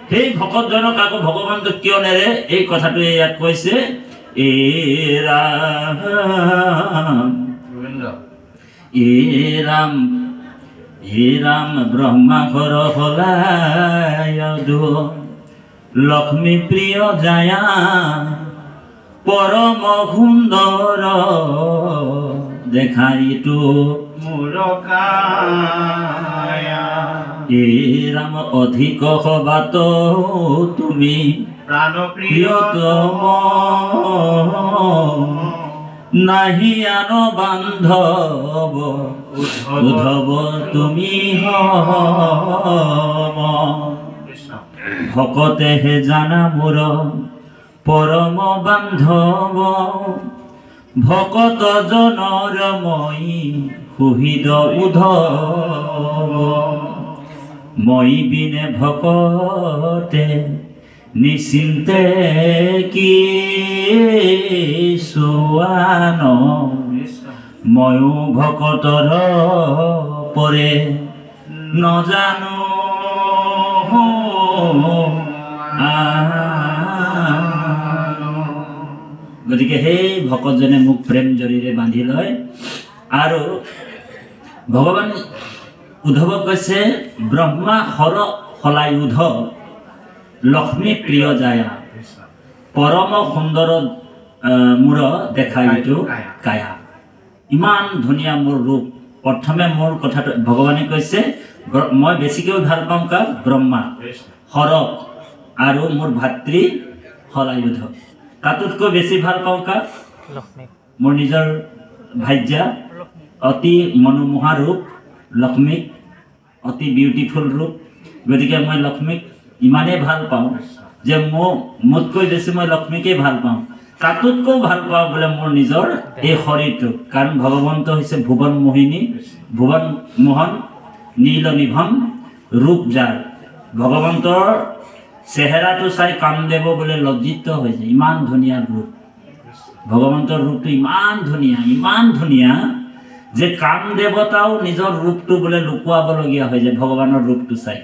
সেই ভকতজনক আকৌ ভগৱানটো কিয় নেৰে এই কথাটো ইয়াত কৈছে এ ৰাম হে ৰাম ব্ৰহ্মাঘৰ হলায় লক্ষ্মী প্ৰিয় জায়া পৰম সুন্দৰ দেখাইতো মোৰ কায়া হে ৰাম অধিক সবাত তুমি প্ৰাণপ্ৰিয়তম নাহি আন বান্ধৱ উদ্ধৱ তুমি হম ভকতেহে জানা মোৰ পৰম বান্ধৱ ভকত জনৰ মই সুহৃদ উদ্ধৱ মই বিনে ভকতে নিশ্চিন্তে কি চোৱান ময়ো ভকতৰ পৰে নজানো গতিকে সেই ভকতজনে মোক প্ৰেম জৰিৰে বান্ধি লয় আৰু ভগৱান উদ্ধৱক কৈছে ব্ৰহ্মা হৰ হলাই উধ লক্ষ্মী প্ৰিয় জায়া পৰম সুন্দৰ মূৰ দেখাইটো কায়া ইমান ধুনীয়া মোৰ ৰূপ প্ৰথমে মোৰ কথাটো ভগৱানে কৈছে মই বেছিকৈ ভাল পাওঁ কাক ব্ৰহ্মা হৰক আৰু মোৰ ভাতৃ হলায়ুধ তাতোতকৈ বেছি ভাল পাওঁ কাক মোৰ নিজৰ ভাৰ্যা অতি মনোমোহা ৰূপ লক্ষ্মীক অতি বিউটিফুল ৰূপ গতিকে মই লক্ষ্মীক ইমানেই ভাল পাওঁ যে মোতকৈ বেছি মই লক্ষ্মীকেই ভাল পাওঁ তাতোতকৈ ভাল পাওঁ বোলে মোৰ নিজৰ এই শৰীৰটো কাৰণ ভগৱন্ত হৈছে ভুৱন মোহিনী ভুৱন মোহন নীল নিভন ৰূপ যাৰ ভগৱন্তৰ চেহেৰাটো চাই কামদেৱ বোলে লজ্জিত হৈছে ইমান ধুনীয়া ৰূপ ভগৱন্তৰ ৰূপটো ইমান ধুনীয়া যে কাম দেৱতাও নিজৰ ৰূপটো বোলে লুকুৱাবলগীয়া হৈ যায় ভগৱানৰ ৰূপটো চাই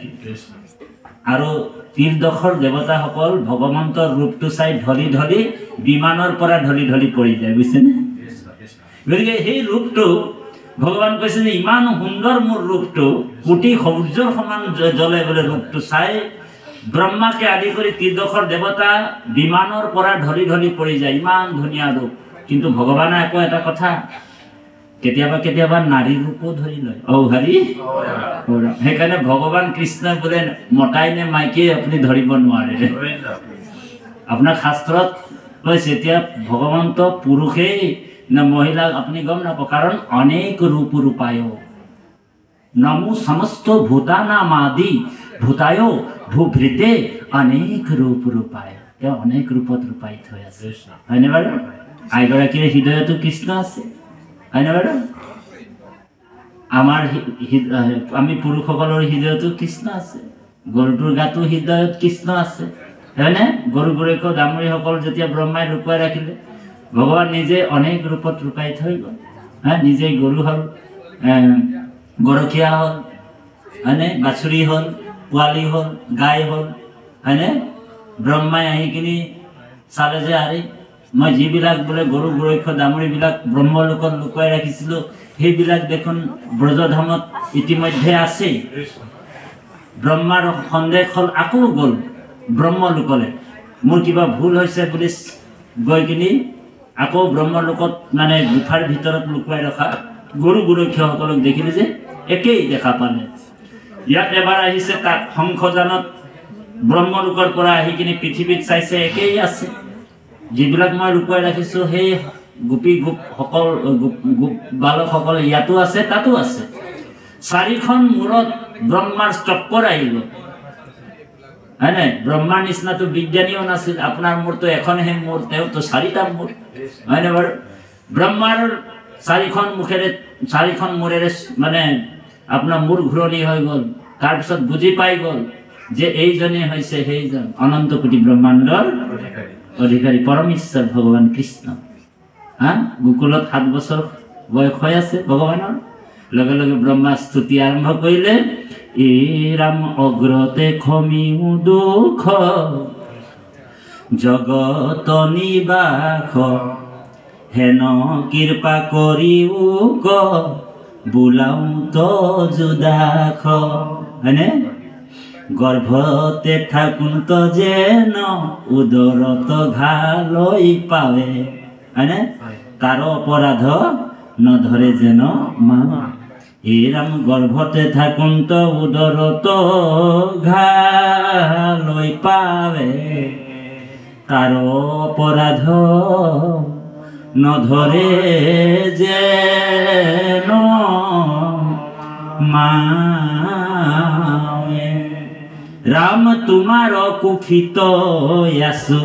আৰু তীৰদৰ্শৰ দেৱতাসকল ভগৱন্তৰ ৰূপটো চাই ঢলি ঢলি বিমানৰ পৰা ঢলি ঢলি পৰি যায়, বুজিছেনে? গতিকে সেই ৰূপটো ভগৱান কৈছে যে ইমান সুন্দৰ মোৰ ৰূপটো, কোটি সূৰ্যৰ সমান জ্বলে বোলে ৰূপটো চাই ব্ৰহ্মাকে আদি কৰি তীৰদৰ্শৰ দেৱতা বিমানৰ পৰা ঢলি ঢলি পৰি যায়, ইমান ধুনীয়া ৰূপ। কিন্তু ভগৱানে আকৌ এটা কথা, কেতিয়াবা কেতিয়াবা নাৰী ৰূপো ধৰি লয়। হৰি সেইকাৰণে ভগৱান কৃষ্ণ বোলে মতাই নে মাইকী আপুনি ধৰিব নোৱাৰে। আপোনাৰ শাস্ত্ৰত কৈছে এতিয়া ভগৱন্ত পুৰুষেই না মহিলা আপুনি গম নাপাব, কাৰণ অনেক ৰূপ ৰূপায় নমো সমস্ত ভূতানামাদি ভূতায় ভূভৃতে অনেক ৰূপ ৰূপায়। তেওঁ অনেক ৰূপত ৰূপায়িত হৈ আছে, হয়নে বাৰু? আইগৰাকীৰ হৃদয়তো কৃষ্ণ আছে, হয়নে বাৰু? আমি পুৰুষসকলৰ হৃদয়তো কৃষ্ণ আছে, গৰুটোৰ গাতো হৃদয়ত কৃষ্ণ আছে, হয়নে? গৰু গৰুক দামৰীসকল যেতিয়া ব্ৰহ্মাই লুকুৱাই ৰাখিলে, ভগৱান নিজে অনেক ৰূপত ৰূপায়িত হৈ গ'ল। নিজেই গৰু হ'ল, গৰখীয়া হ'ল, হয়নে? বাছুৰি হ'ল, পোৱালি হ'ল, গাই হ'ল, হয়নে? ব্ৰহ্মাই আহি কিনি চালে যে আৰে মই যিবিলাক বোলে গৰু গৰক্ষ দামৰীবিলাক ব্ৰহ্মলোকত লুকুৱাই ৰাখিছিলোঁ, সেইবিলাক দেখোন ব্ৰজধামত ইতিমধ্যে আছেই। ব্ৰহ্মাৰ সন্দেহ হ'ল, আকৌ গ'ল ব্ৰহ্মলোকলে, মোৰ কিবা ভুল হৈছে বুলি গৈ কিনি আকৌ ব্ৰহ্মলোকত মানে গুফাৰ ভিতৰত লুকুৱাই ৰখা গৰু গৰক্ষসকলক দেখিলে যে একেই দেখা পালে। ইয়াত এবাৰ আহিছে, তাত শংখযানত ব্ৰহ্মলোকৰ পৰা আহি কিনি পৃথিৱীত চাইছে, একেই আছে। যিবিলাক মই লুকুৱাই ৰাখিছোঁ সেই গোপী গোপসকল গোপ বালকসকল ইয়াতো আছে, তাতো আছে। চাৰিখন মূৰত ব্ৰহ্মাৰ চক্কৰ আহিব, হয়নে? ব্ৰহ্মাৰ নিচিনাটো বিজ্ঞানীও নাছিল। আপোনাৰ মূৰটো এখনহে মূৰ, তেওঁতো চাৰিটা মূৰ, হয়নে বাৰু? ব্ৰহ্মাৰ চাৰিখন মূৰেৰে মানে আপোনাৰ মূৰ ঘূৰণি হৈ গ'ল। তাৰপিছত বুজি পাই গ'ল যে এইজনে হৈছে সেইজন অনন্ত কোটি ব্ৰহ্মাণ্ডৰ অধিকাৰী পৰম ঈশ্বৰ ভগৱান কৃষ্ণ। গোকুলত 7 বছৰ বয়স হৈ আছে ভগৱানৰ। লগে লগে ব্ৰহ্মা স্তুতি আৰম্ভ কৰিলে, এ ৰাম অগ্ৰতে ক্ষমিও দুখ জগত নিবাস, হেন কৃপা কৰিও ক বোলাও তো যুদাখ। হয়নে? গৰ্ভতে থাকুন্ত যেন উদৰত ঘালৈ পাৱে, হয়নে? তাৰ অপৰাধ নধৰে যেন মা। এৰাম গৰ্ভতে থাকুন্ত উদৰত ঘালৈ পাৱে, তাৰ অপৰাধ নধৰে যেন মাৱে। ৰাম তোমাৰ কুফিত আছো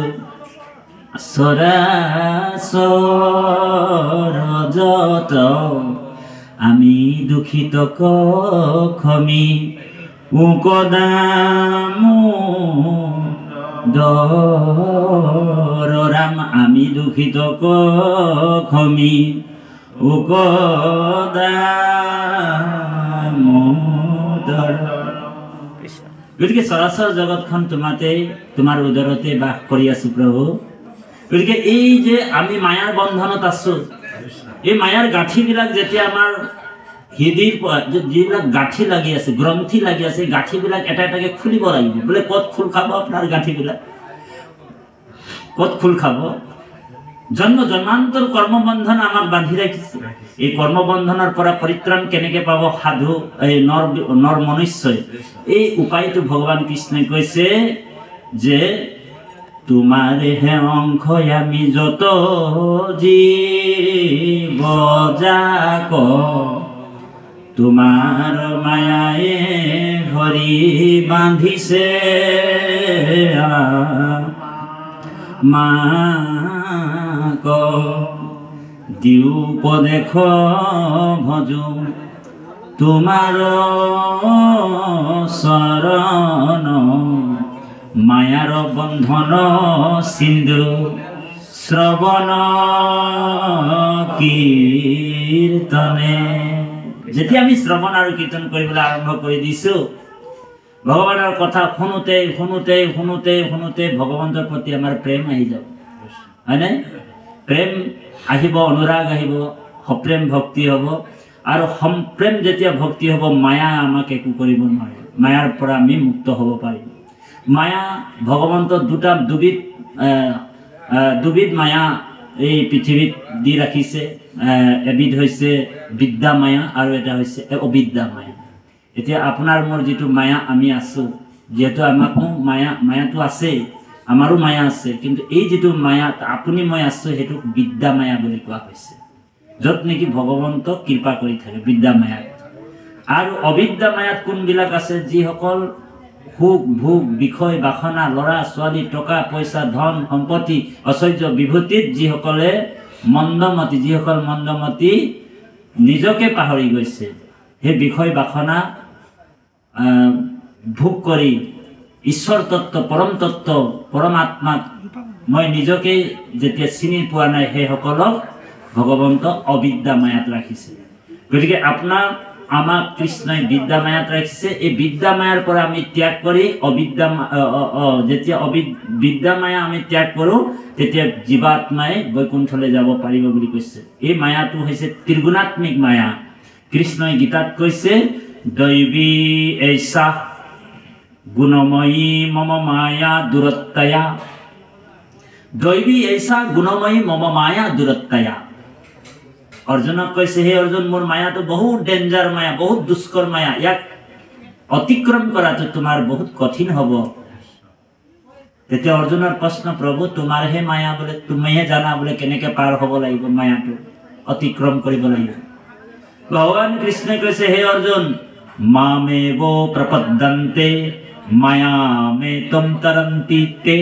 সৰাসৰজত, আমি দুঃখিত ক্ষমি উকদামু দৰ। ৰাম আমি দুঃখিত ক্ষমি উকদামু দৰ। গতিকে চৰাচৰ জগতখন তোমাৰ উদৰতে বাস কৰি আছো প্ৰভু। গতিকে এই যে আমি মায়াৰ বন্ধনত আছো, এই মায়াৰ গাঁঠিবিলাক যেতিয়া আমাৰ হৃদয়ৰ যিবিলাক গাঁঠি লাগি আছে, গ্ৰন্থি লাগি আছে, এই গাঁঠিবিলাক এটা এটাকে খুলিব লাগিব। বোলে ক'ত খোল খাব আপোনাৰ গাঁঠিবিলাক? ক'ত খোল খাব? জন্ম জন্মান্তৰ কৰ্মবন্ধন আমাক বান্ধি ৰাখিছে। এই কৰ্মবন্ধনৰ পৰা পৰিত্ৰাণ কেনেকে পাব সাধু এই নৰ মনুষ্যই? এই উপায়টো ভগৱান কৃষ্ণই কৈছে যে তোমাৰে হে অংশ আমি যত জীৱ যাক, তোমাৰ মায়ায়ে হৰি বান্ধিছে মাক। দিও উপদেশ ভজো তোমাৰ চৰণ, মায়াৰ বন্ধন সিন্ধু শ্ৰৱণ কীৰ্তনে। যেতিয়া আমি শ্ৰৱণ আৰু কীৰ্তন কৰিবলৈ আৰম্ভ কৰি দিছো, ভগৱানৰ কথা শুনোতে শুনোতে শুনোতে শুনোতে ভগৱন্তৰ প্ৰতি আমাৰ প্ৰেম আহি যাব, হয়নে? প্ৰেম আহিব, অনুৰাগ আহিব, সপ্ৰেম ভক্তি হ'ব। আৰু সম্প্ৰেম যেতিয়া ভক্তি হ'ব, মায়া আমাক একো কৰিব নোৱাৰে, মায়াৰ পৰা আমি মুক্ত হ'ব পাৰিম। মায়া ভগৱন্তৰ দুবিধ মায়া এই পৃথিৱীত দি ৰাখিছে। এবিধ হৈছে বিদ্যা মায়া আৰু এটা হৈছে অবিদ্যা মায়া। এতিয়া আপোনাৰ মোৰ যিটো মায়া আমি আছোঁ, যিহেতু আমাকো মায়াটো আছেই, আমাৰো মায়া আছে, কিন্তু এই যিটো মায়াত আপুনি মই আছোঁ সেইটোক বিদ্যা মায়া বুলি কোৱা হৈছে, য'ত নেকি ভগৱন্তক কৃপা কৰি থাকে, বিদ্যা মায়াত। আৰু অবিদ্যা মায়াত কোনবিলাক আছে? যিসকল সুখ ভোগ বিষয় বাসনা, ল'ৰা ছোৱালী, টকা পইচা, ধন সম্পত্তি, ঐশ্বৰ্য বিভূতিত যিসকল মন্দমতি নিজকে পাহৰি গৈছে, সেই বিষয় বাসনা ভোগ কৰি ঈশ্বৰ তত্ত্ব, পৰম তত্ত্ব, পৰমাত্মাক মই নিজকে যেতিয়া চিনি পোৱা নাই, সেইসকলক ভগৱন্ত অবিদ্যা মায়াত ৰাখিছে। গতিকে আমাক কৃষ্ণই বিদ্যা মায়াত ৰাখিছে। এই বিদ্যা মায়াৰ পৰা আমি ত্যাগ কৰি যেতিয়া বিদ্যা মায়া আমি ত্যাগ কৰোঁ, তেতিয়া জীৱাত্মাই বৈকুণ্ঠলৈ যাব পাৰিব বুলি কৈছে। এই মায়াটো হৈছে ত্ৰিগুণাত্মিক মায়া। কৃষ্ণই গীতাত কৈছে, দৈবী এইষা গুণময়ী মম মায়া দুৰত্তয়া। দৈবী এইষা গুণময়ী মম মায়া দুৰত্তয়া। অৰ্জুনক কৈছে, হে অৰ্জুন, মোৰ মায়াটো বহুত ডেঞ্জাৰ মায়া, বহুত দুষ্কৰ মায়া, ইয়াক অতিক্ৰম কৰাটো তোমাৰ বহুত কঠিন হ'ব। তেতিয়া অৰ্জুনৰ প্ৰশ্ন, প্ৰভু তোমাৰহে মায়া বোলে, তুমিহে জানা বোলে কেনেকে পাৰ হ'ব লাগিব, মায়াটো অতিক্ৰম কৰিব লাগিব। ভগৱান কৃষ্ণই কৈছে, হে অৰ্জুন, মামেব প্ৰপদ্যন্তে মায়ামেতম তৰন্তি তে।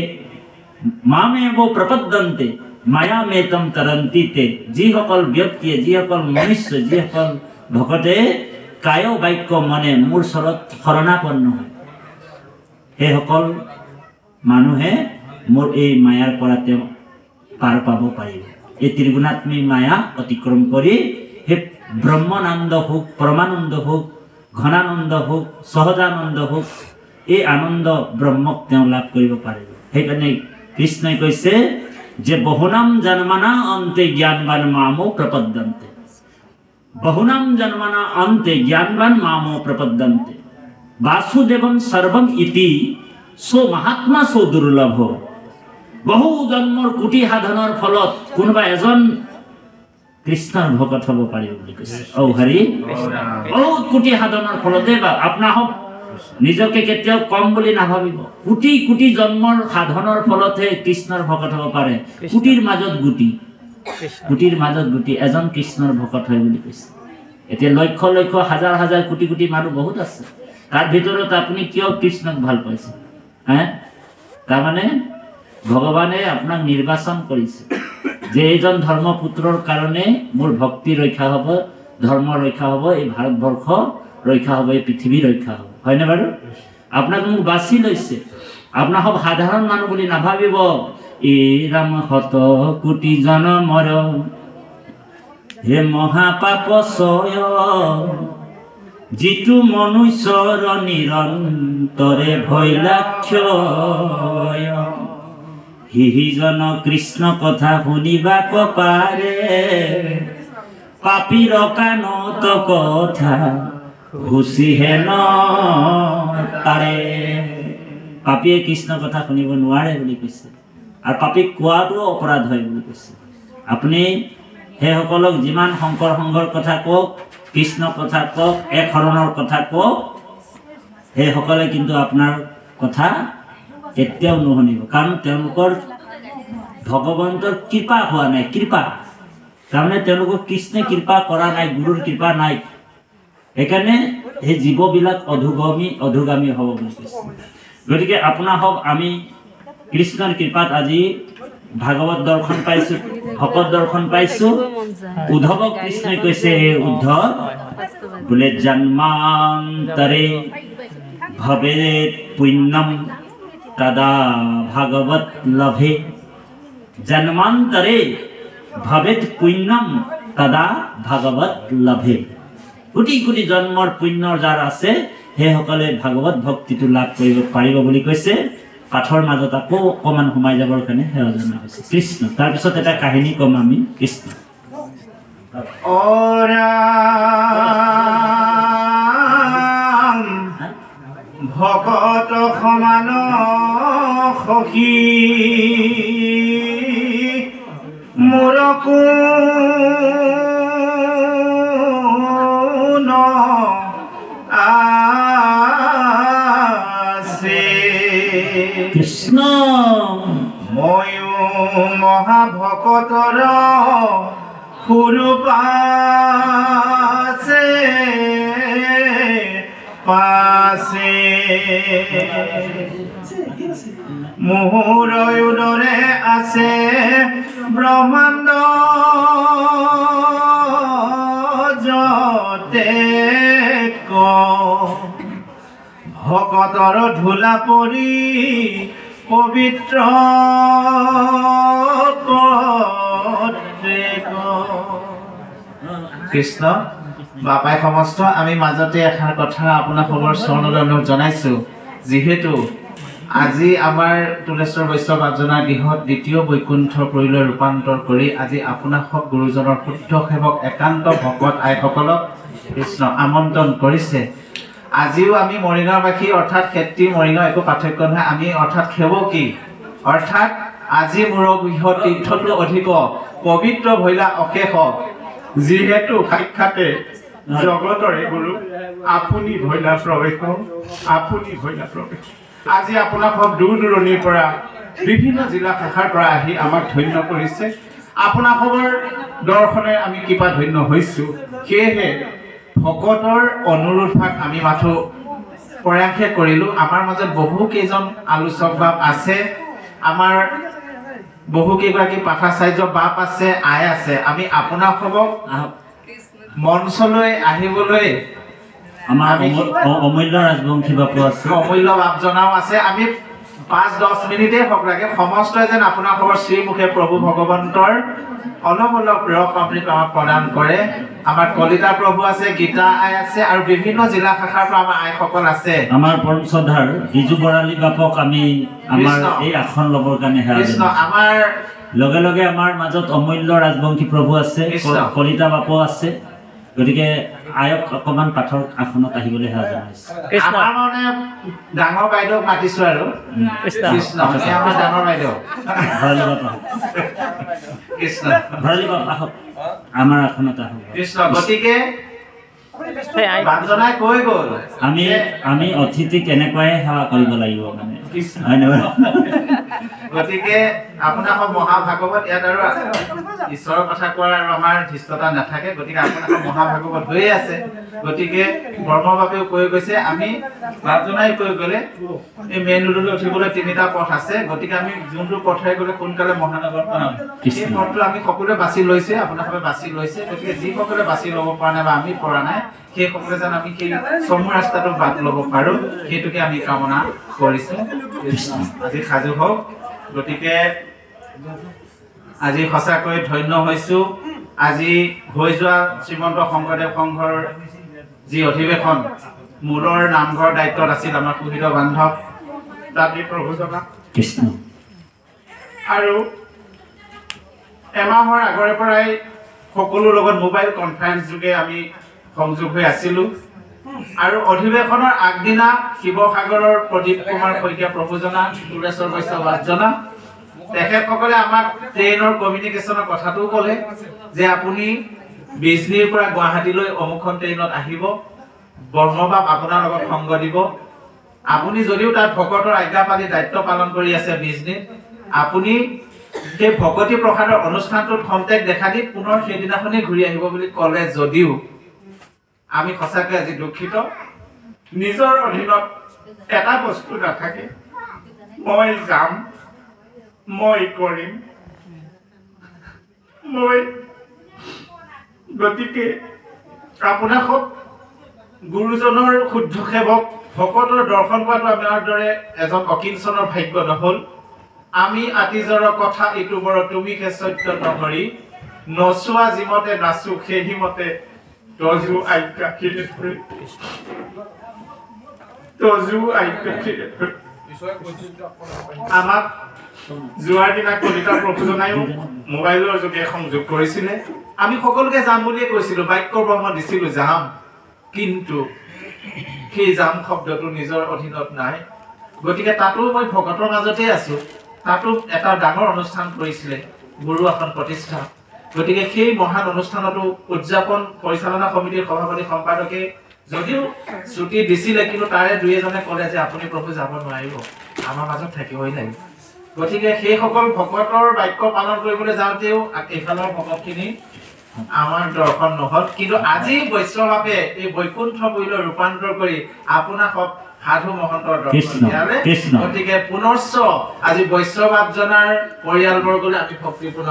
মামেব প্ৰপদ্যন্তে মায়ামেতম তৰন্তি তে। যিসকল ব্যক্তিয়ে, যিসকল মনুষ্য, যিসকল ভকতে কায় বাক্য মনে মোৰ চৰত শৰণাপন্ন হয়, সেইসকল মানুহে মোৰ এই মায়াৰ পৰা তেওঁ পাৰ পাব পাৰিব। এই ত্ৰিগুণাত্মিক মায়া অতিক্ৰম কৰি সেই ব্ৰহ্মানন্দ সুখ, পৰমানন্দ সুখ, ঘনানন্দ সুখ, সহজানন্দ সুখ, এই আনন্দ ব্ৰহ্মক তেওঁ লাভ কৰিব পাৰিব। সেইকাৰণে কৃষ্ণই কৈছে যে বহুনাম জন্মনা অন্তে জ্ঞানবান মামো প্ৰপদ্যন্তে। বহুনাম জন্মনা অন্তে জ্ঞানবান মামো প্ৰপদ্যন্তে। বাসুদেৱম সৰ্বম ইতি সো মহাত্মা সো দুৰ্লভ। বহু জন্মৰ কোটি সাধনৰ ফলত কোনোবা এজন কৃষ্ণৰ ভকত হ'ব পাৰিব বুলি কৈছে। হৰি, বহুত কোটি সাধনৰ ফলতে বা আপোনাক নিজকে কেতিয়াও কম বুলি নাভাবিব। কোটি কোটি জন্মৰ সাধনৰ ফলতহে কৃষ্ণৰ ভকত হ'ব পাৰে। কোটিৰ মাজত গুটি এজন কৃষ্ণৰ ভকত হয় বুলি কৈছে। এতিয়া লক্ষ লক্ষ হাজাৰ হাজাৰ কোটি কোটি মানুহ বহুত আছে, তাৰ ভিতৰত আপুনি কিয় কৃষ্ণক ভাল পাইছে? তাৰমানে ভগৱানে আপোনাক নিৰ্বাচন কৰিছে যে এইজন ধৰ্মপুত্ৰৰ কাৰণে মোৰ ভক্তি ৰক্ষা হ'ব, ধৰ্ম ৰক্ষা হ'ব, এই ভাৰতবৰ্ষ ৰক্ষা হ'ব, এই পৃথিৱী ৰক্ষা হ'ব, হয়নে বাৰু? আপোনাক মোক বাছি লৈছে। আপোনাক সব সাধাৰণ মানুহ বুলি নাভাবিব। এই ৰাম শত কোটি জনমৰ হে মহাপাপ চয়, যিটো মনুষ্যৰ নিৰন্তৰে ভৈলাক্ষ্য। সিজন কৃষ্ণ কথা শুনিবাক পাৰে, পাপীৰ কাণত কথা ঘুচিহে ন তাৰে। পাপীয়ে কৃষ্ণ কথা শুনিব নোৱাৰে বুলি কৈছে, আৰু পাপীক কোৱাটো অপৰাধ হয় বুলি কৈছে। আপুনি সেইসকলক যিমান শংকৰ সংঘৰ কথা কওক, কৃষ্ণ কথা কওক, এক শৰণৰ কথা কওক, সেইসকলে কিন্তু আপোনাৰ কথা কেতিয়াও নুশুনিব, কাৰণ তেওঁলোকৰ ভগৱন্তৰ কৃপা হোৱা নাই। কৃপা তাৰমানে তেওঁলোকক কৃষ্ণে কৃপা কৰা নাই, গুৰুৰ কৃপা নাই। সেইকাৰণে সেই জীৱবিলাক অধোগামী হ'ব বুলি কৈছে। গতিকে আপোনাৰ হওক, আমি কৃষ্ণৰ কৃপাত আজি ভাগৱত দৰ্শন পাইছোঁ, ভকত দৰ্শন পাইছোঁ। উদ্ধৱক কৃষ্ণই কৈছে, হে উদ্ধৱ বোলে, জন্মান্তৰে ভৱেৎ পুণ্যম তদা ভাগৱত লভে। জন্মান্তৰে ভৱেৎ পুণ্যম তদা ভাগৱত লভে। কোটি কোটি জন্মৰ পুণ্য যাৰ আছে, সেইসকলে ভাগৱত ভক্তিটো লাভ কৰিব পাৰিব বুলি কৈছে। কাঠৰ মাজত আকৌ অকণমান সোমাই যাবৰ কাৰণে সেৱা জনোৱা হৈছে। কৃষ্ণ। তাৰপিছত এটা কাহিনী ক'ম আমি। কৃষ্ণ। ভকত সমান সখী মোৰ কোন আছে। কৃষ্ণ। ময়ো মহাভকতৰ সুৰূপাছে পাছে মোৰ উদৰে আছে ব্ৰহ্মাণ্ড যতে ভকতৰ ধূলা পৰি পবিত্ৰ কৃষ্ণ। বাপাই সমস্ত আমি মাজতে এষাৰ কথা আপোনাক খবৰ চৰণলৈ অনুৰোধ জনাইছোঁ। যিহেতু আজি আমাৰ তুলেশ্বৰ বৈষ্ণৱ আৰ্জনাৰ গৃহত দ্বিতীয় বৈকুণ্ঠ পৰিলৈ ৰূপান্তৰ কৰি আজি আপোনাক গুৰুজনৰ শুদ্ধ সেৱক একান্ত ভকত আইসকলক কৃষ্ণ আমন্ত্ৰণ কৰিছে। আজিও আমি মৰিগাঁওবাসী অৰ্থাৎ ক্ষেত্ৰী মৰিগাঁও একো পাৰ্থক্য নহয়। আমি অৰ্থাৎ সেৱকী অৰ্থাৎ আজি মোৰ গৃহত তীৰ্থটো অধিক পবিত্ৰ ভৈলা অশেষ। যিহেতু সাক্ষাতে জগতৰে গুৰু আপুনি ভৈলা প্ৰৱেশ, আপুনি ভৈলা প্ৰৱেশ। আজি আপোনাক দূৰ দূৰণিৰ পৰা বিভিন্ন জিলা শাখাৰ পৰা আহি আমাক ধন্য কৰিছে। আপোনাকৰ দৰ্শনে আমি কিবা ধন্য হৈছোঁ। সেয়েহে ভকতৰ অনুৰোধভাগ আমি মাথো প্ৰয়াসে কৰিলোঁ। আমাৰ মাজত বহু কেইজন আলোচক বাপ আছে, আমাৰ বহু কেইগৰাকী পাঠাচাৰ্য বাপ আছে, আই আছে। আমি আপোনাসকলক মঞ্চলৈ আহিবলৈ আমাৰ অমূল্য ৰাজবংশী বাপু আছে, অমূল্য বাপজনাও আছে। আমি 5-10 মিনিটেই হওক লাগে সমস্তই যেন আপোনালোকৰ শ্ৰীমুখে প্ৰভু ভগৱন্তৰ অলপ অলপ ৰস অমৃত আমাক প্ৰদান কৰে। আমাৰ কলিতা প্ৰভু আছে, গীতা আই আছে আৰু বিভিন্ন জিলা শাখাৰ পৰা আমাৰ আইসকল আছে। আমাৰ পৰম শ্ৰদ্ধাৰ বিজু বৰালী বাপক আমি আমাৰ এই আসন ল'বৰ কাৰণে কৃষ্ণ। আমাৰ লগে লগে আমাৰ মাজত অমূল্য ৰাজবংশী প্ৰভু আছে, কলিতা বাপু আছে। গতিকে আয়ক অকণমান পাঠৰ আসনত আহিবলৈ সেৱা জনাইছে। আমাৰ মানে ডাঙৰ বাইদেউক মাতিছোঁ আৰু কৃষ্ণ আমাৰ ডাঙৰ বাইদেউ ভৰালী বাপ আহক, কৃষ্ণ ভৰালী বাপ আহক আমাৰ আসনত আহক কৃষ্ণ। গতিকে বাপজনাই কৈ গ'ল আমি অতিথিক এনেকুৱাই সেৱা কৰিব লাগিব মানে। গতিকে আপোনাক মহাভাগৱত ইয়াত আৰু ঈশ্বৰৰ কথা কোৱাৰ আৰু আমাৰ ধৃষ্টতা নাথাকে। গতিকে আপোনাক মহাভাগৱত হৈয়ে আছে। গতিকে ব্ৰহ্মবাবেও কৈ গৈছে, আমি বাপজনাই কৈ গ'লে এই মেইন ৰোডলৈ উঠিবলৈ 3টা পথ আছে। গতিকে আমি যোনটো পথেৰে গ'লে সোনকালে মহানগৰ পাম, সেই পথটো আমি সকলোৱে বাছি লৈছে, আপোনালোকে বাছি লৈছে। গতিকে যিসকলে বাছি ল'ব পৰা নাই বা আমি পৰা নাই সেইসকলে যেন আমি সেই চমু ৰাস্তাটো বাদ ল'ব পাৰোঁ, সেইটোকে আমি কামনা কৰিছোঁ। আজি সাজু হওক। গতিকে আজি সঁচাকৈ ধন্য হৈছোঁ। আজি হৈ যোৱা শ্ৰীমন্ত শংকৰদেৱ সংঘৰ যি অধিৱেশন মূলৰ নামঘৰ দায়িত্বত আছিল আমাৰ সুহৃদ বান্ধৱ তাতে প্ৰভুজনা কৃষ্ণ। আৰু এমাহৰ আগৰে পৰাই সকলোৰ লগত মোবাইল কনফাৰেন্স যোগে আমি সংযোগ হৈ আছিলোঁ। আৰু অধিৱেশনৰ আগদিনা শিৱসাগৰৰ প্ৰদীপ কুমাৰ শইকীয়া প্ৰভুজনা, তুলেশ্বৰ বৈষ্ণৱ বাছজনা তেখেতসকলে আমাক ট্ৰেইনৰ কমিউনিকেশ্যনৰ কথাটোও ক'লে যে আপুনি বিজনীৰ পৰা গুৱাহাটীলৈ অমুকখন ট্ৰেইনত আহিব, ব্ৰহ্মবাপ আপোনাৰ লগত সংগ দিব। আপুনি যদিও তাত ভকতৰ আজ্ঞা পালি দায়িত্ব পালন কৰি আছে বিজনীত, আপুনি সেই ভকতি প্ৰসাদৰ অনুষ্ঠানটোত খন্তেক দেখা দি পুনৰ সেইদিনাখনেই ঘূৰি আহিব বুলি ক'লে। যদিও আমি সঁচাকৈ আজি দুখিত। নিজৰ অধীনত এটা বস্তু নাথাকে, মই যাম, মই কৰিম, গতিকে আপোনাক গুৰুজনৰ শুদ্ধ সেৱক ভকতৰ দৰ্শন কৰাটো আমাৰ দৰে এজন অকিঞ্চনৰ ভাগ্য নহ'ল। আমি আতিজৰ কথা ইটো বৰ তুমি হে সত্য নহৰি, নচোৱা যিমতে নাচো সেইমতে দজু আজ্ঞা তজু আমাক যোৱাৰ দিনা কলিতা প্ৰভুজনায়ো মোবাইলৰ যোগে সংযোগ কৰিছিলে আমি সকলোকে যাম বুলিয়ে কৈছিলোঁ বাক্য ব্ৰহ্ম দিছিলোঁ যাম কিন্তু সেই যাম শব্দটো নিজৰ অধীনত নাই গতিকে তাতো মই ভকতৰ মাজতে আছোঁ তাতো এটা ডাঙৰ অনুষ্ঠান কৰিছিলে গুৰু আসন প্ৰতিষ্ঠা গতিকে সেই মহান অনুষ্ঠানতো উদযাপন পৰিচালনা সমিতিৰ সভাপতি সম্পাদকে যদিও ছুটি দিছিলে কিন্তু তাৰে দুই এজনে ক'লে যে আপুনি প্ৰভু যাব নোৱাৰিব আমাৰ মাজত থাকিবই লাগিব গতিকে সেইসকল ভকতৰ বাক্য পালন কৰিবলৈ যাওঁতেও এইফালৰ ভকতখিনি আমাৰ দৰ্শন নহল কিন্তু আজি বৈষ্ণৱে এই বৈকুণ্ঠপুৰীলৈ ৰূপান্তৰ কৰি আপোনাক সাধু মহন্তৰ দৰ্শন দিয়ালে গতিকে পুনশ্চ আজি বৈষ্ণৱ জনাৰ পৰিয়ালবৰ্গলৈ আমি ভক্তিপূৰ্ণ